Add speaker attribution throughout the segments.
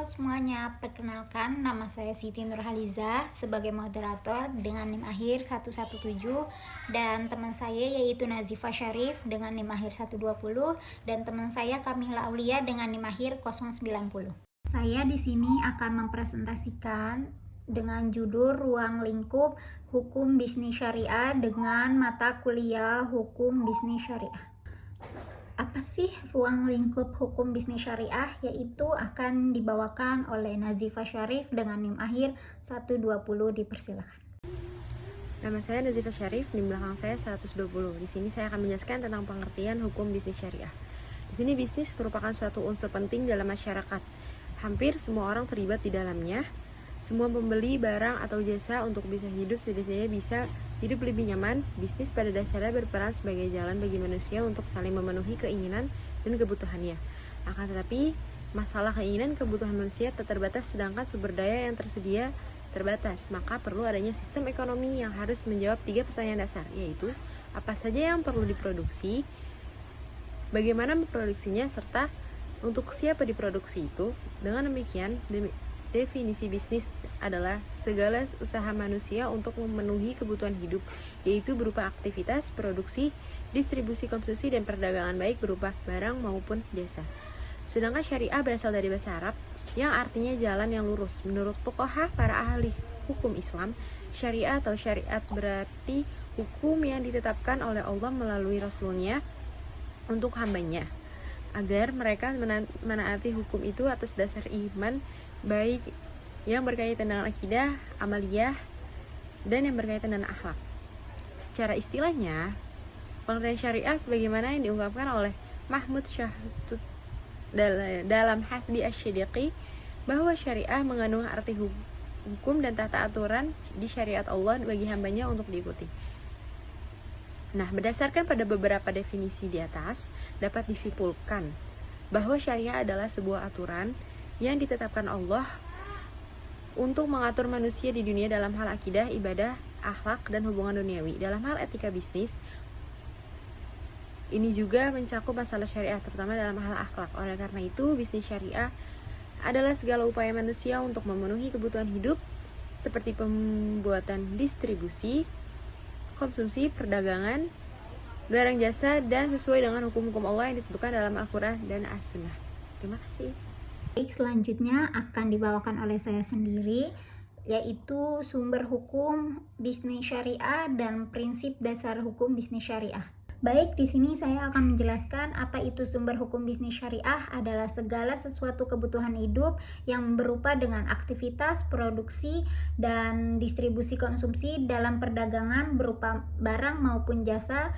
Speaker 1: semuanya, perkenalkan nama saya Siti Nurhaliza sebagai moderator dengan NIM akhir 117 dan teman saya yaitu Nazifa Syarif dengan NIM akhir 120 dan teman saya Kamila Aulia dengan NIM akhir 090. Saya di sini akan mempresentasikan dengan judul Ruang Lingkup Hukum Bisnis Syariah dengan mata kuliah Hukum Bisnis Syariah. Apa sih ruang lingkup hukum bisnis syariah? Yaitu akan dibawakan oleh Nazifa Syarif dengan NIM akhir 120. Dipersilakan.
Speaker 2: Nama saya Nazifa Syarif, NIM belakang saya 120. Di sini saya akan menjelaskan tentang pengertian hukum bisnis syariah. Di sini bisnis merupakan suatu unsur penting dalam masyarakat. Hampir semua orang terlibat di dalamnya. Semua pembeli barang atau jasa untuk bisa hidup setidaknya bisa hidup lebih nyaman. Bisnis pada dasarnya berperan sebagai jalan bagi manusia untuk saling memenuhi keinginan dan kebutuhannya. Akan tetapi, masalah keinginan kebutuhan manusia tak terbatas sedangkan sumber daya yang tersedia terbatas. Maka perlu adanya sistem ekonomi yang harus menjawab 3 pertanyaan dasar, yaitu apa saja yang perlu diproduksi, bagaimana memproduksinya, serta untuk siapa diproduksi itu. Dengan demikian, definisi bisnis adalah segala usaha manusia untuk memenuhi kebutuhan hidup, yaitu berupa aktivitas, produksi, distribusi, konsumsi, dan perdagangan baik berupa barang maupun jasa. Sedangkan syariah berasal dari bahasa Arab yang artinya jalan yang lurus. Menurut fuqaha, para ahli hukum Islam, syariah atau syariat berarti hukum yang ditetapkan oleh Allah melalui Rasulnya untuk hambanya, agar mereka menaati hukum itu atas dasar iman baik yang berkaitan dengan akidah, amaliyah, dan yang berkaitan dengan akhlak. Secara istilahnya, pengertian syariah sebagaimana yang diungkapkan oleh Mahmud Syahtud dalam Hasbi Asy-Syidiqi, bahwa syariah mengandung arti hukum dan tata aturan di syariat Allah bagi hambanya untuk diikuti. Nah, berdasarkan pada beberapa definisi di atas, dapat disimpulkan bahwa syariah adalah sebuah aturan yang ditetapkan Allah untuk mengatur manusia di dunia dalam hal akidah, ibadah, akhlak, dan hubungan duniawi. Dalam hal etika bisnis, ini juga mencakup masalah syariah, terutama dalam hal akhlak. Oleh karena itu, bisnis syariah adalah segala upaya manusia untuk memenuhi kebutuhan hidup, seperti pembuatan distribusi, konsumsi, perdagangan, barang jasa, dan sesuai dengan hukum-hukum Allah yang ditentukan dalam Al-Quran dan As-Sunnah. Terima kasih.
Speaker 1: Baik, selanjutnya akan dibawakan oleh saya sendiri, yaitu sumber hukum bisnis syariah dan prinsip dasar hukum bisnis syariah. Baik, di sini saya akan menjelaskan apa itu sumber hukum bisnis syariah adalah segala sesuatu kebutuhan hidup yang berupa dengan aktivitas, produksi, dan distribusi konsumsi dalam perdagangan berupa barang maupun jasa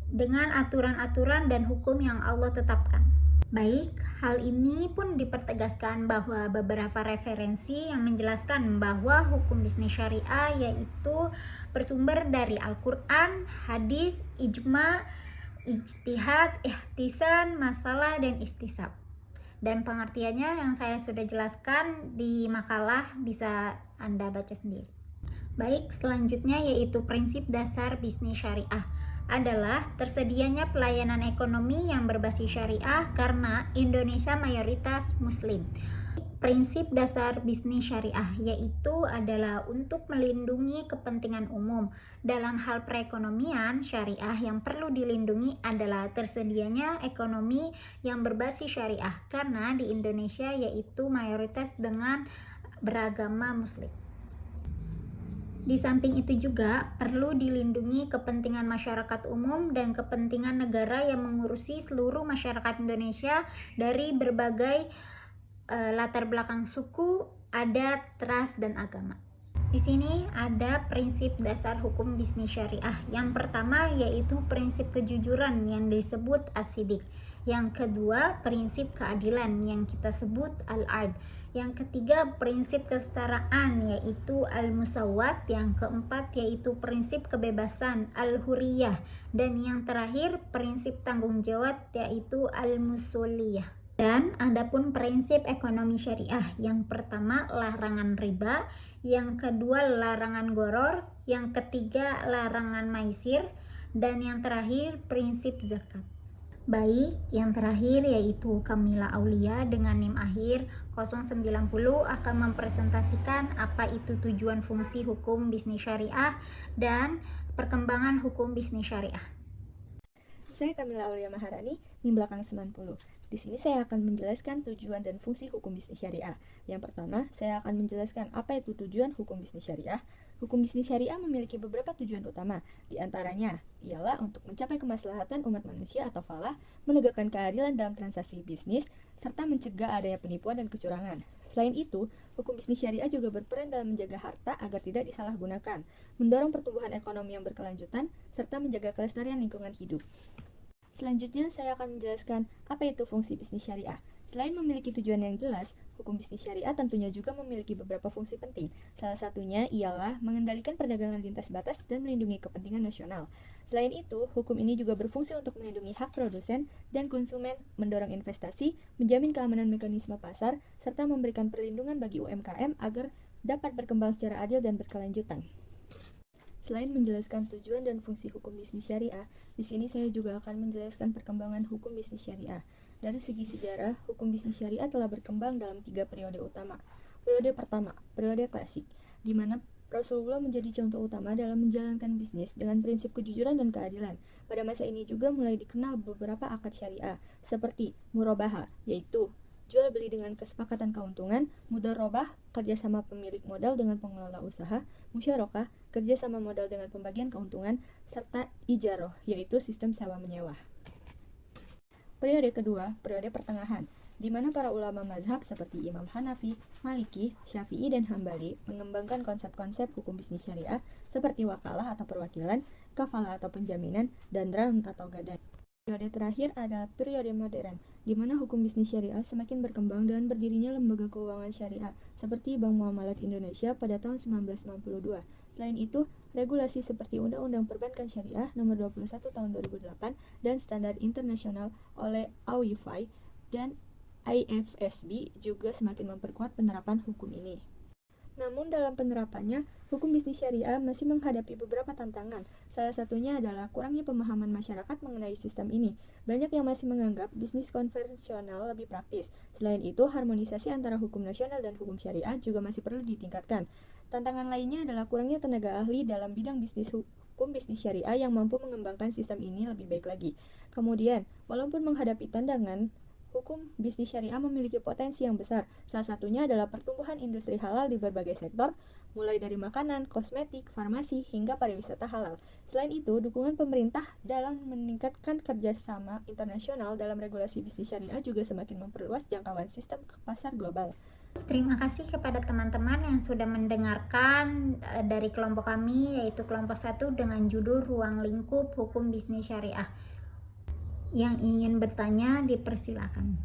Speaker 1: dengan aturan-aturan dan hukum yang Allah tetapkan. Baik, hal ini pun dipertegaskan bahwa beberapa referensi yang menjelaskan bahwa hukum bisnis syariah yaitu bersumber dari Al-Quran, hadis, ijma, ijtihad, ihtisan, masalah, dan istisab. Dan pengertiannya yang saya sudah jelaskan di makalah, bisa Anda baca sendiri. Baik, selanjutnya yaitu prinsip dasar bisnis syariah adalah tersedianya pelayanan ekonomi yang berbasis syariah karena Indonesia mayoritas muslim. Prinsip dasar bisnis syariah yaitu adalah untuk melindungi kepentingan umum. Dalam hal perekonomian, syariah yang perlu dilindungi adalah tersedianya ekonomi yang berbasis syariah karena di Indonesia yaitu mayoritas dengan beragama muslim. Di samping itu juga perlu dilindungi kepentingan masyarakat umum dan kepentingan negara yang mengurusi seluruh masyarakat Indonesia dari berbagai latar belakang suku, adat, ras, dan agama. Di sini ada prinsip dasar hukum bisnis syariah. Yang pertama yaitu prinsip kejujuran yang disebut as-sidik. Yang kedua, prinsip keadilan yang kita sebut al-adl. Yang ketiga, prinsip kesetaraan yaitu al-musawwat. Yang keempat yaitu prinsip kebebasan al-huriyah. Dan yang terakhir, prinsip tanggung jawab yaitu al-musuliyah. Dan adapun prinsip ekonomi syariah, yang pertama larangan riba, yang kedua larangan goror, yang ketiga larangan maisir, dan yang terakhir prinsip zakat. Baik, yang terakhir yaitu Kamila Aulia dengan NIM akhir 090 akan mempresentasikan apa itu tujuan fungsi hukum bisnis syariah dan perkembangan hukum bisnis syariah.
Speaker 3: Saya Kamila Aulia Maharani, NIM belakang 90. Di sini saya akan menjelaskan tujuan dan fungsi hukum bisnis syariah. Yang pertama, saya akan menjelaskan apa itu tujuan hukum bisnis syariah. Hukum bisnis syariah memiliki beberapa tujuan utama. Di antaranya ialah untuk mencapai kemaslahatan umat manusia atau falah, menegakkan keadilan dalam transaksi bisnis, serta mencegah adanya penipuan dan kecurangan. Selain itu, hukum bisnis syariah juga berperan dalam menjaga harta agar tidak disalahgunakan, mendorong pertumbuhan ekonomi yang berkelanjutan, serta menjaga kelestarian lingkungan hidup. Selanjutnya, saya akan menjelaskan apa itu fungsi bisnis syariah. Selain memiliki tujuan yang jelas, hukum bisnis syariah tentunya juga memiliki beberapa fungsi penting. Salah satunya ialah mengendalikan perdagangan lintas batas dan melindungi kepentingan nasional. Selain itu, hukum ini juga berfungsi untuk melindungi hak produsen dan konsumen, mendorong investasi, menjamin keamanan mekanisme pasar, serta memberikan perlindungan bagi UMKM agar dapat berkembang secara adil dan berkelanjutan. Selain menjelaskan tujuan dan fungsi hukum bisnis syariah, di sini saya juga akan menjelaskan perkembangan hukum bisnis syariah. Dari segi sejarah, hukum bisnis syariah telah berkembang dalam 3 periode utama. Periode pertama, periode klasik, di mana Rasulullah menjadi contoh utama dalam menjalankan bisnis dengan prinsip kejujuran dan keadilan. Pada masa ini juga mulai dikenal beberapa akad syariah, seperti murabaha, yaitu jual beli dengan kesepakatan keuntungan, mudharabah, kerjasama pemilik modal dengan pengelola usaha, musyarakah, kerjasama modal dengan pembagian keuntungan, serta ijaroh, yaitu sistem sewa menyewa. Periode kedua, periode pertengahan, di mana para ulama mazhab seperti Imam Hanafi, Maliki, Syafi'i, dan Hambali mengembangkan konsep-konsep hukum bisnis syariah seperti wakalah atau perwakilan, kafalah atau penjaminan, dan drawn atau gadai. Periode terakhir adalah periode modern, di mana hukum bisnis syariah semakin berkembang dengan berdirinya lembaga keuangan syariah seperti Bank Muamalat Indonesia pada tahun 1992. Selain itu, regulasi seperti Undang-Undang Perbankan Syariah Nomor 21 Tahun 2008 dan standar internasional oleh AWIFI dan IFSB juga semakin memperkuat penerapan hukum ini. Namun dalam penerapannya, hukum bisnis syariah masih menghadapi beberapa tantangan. Salah satunya adalah kurangnya pemahaman masyarakat mengenai sistem ini. Banyak yang masih menganggap bisnis konvensional lebih praktis. Selain itu, harmonisasi antara hukum nasional dan hukum syariah juga masih perlu ditingkatkan. Tantangan lainnya adalah kurangnya tenaga ahli dalam bidang bisnis hukum bisnis syariah yang mampu mengembangkan sistem ini lebih baik lagi. Kemudian, walaupun menghadapi tantangan, hukum bisnis syariah memiliki potensi yang besar. Salah satunya adalah pertumbuhan industri halal di berbagai sektor, mulai dari makanan, kosmetik, farmasi, hingga pariwisata halal. Selain itu, dukungan pemerintah dalam meningkatkan kerjasama internasional dalam regulasi bisnis syariah juga semakin memperluas jangkauan sistem ke pasar global.
Speaker 1: Terima kasih kepada teman-teman yang sudah mendengarkan dari kelompok kami, yaitu kelompok 1 dengan judul Ruang Lingkup Hukum Bisnis Syariah. Yang ingin bertanya dipersilakan.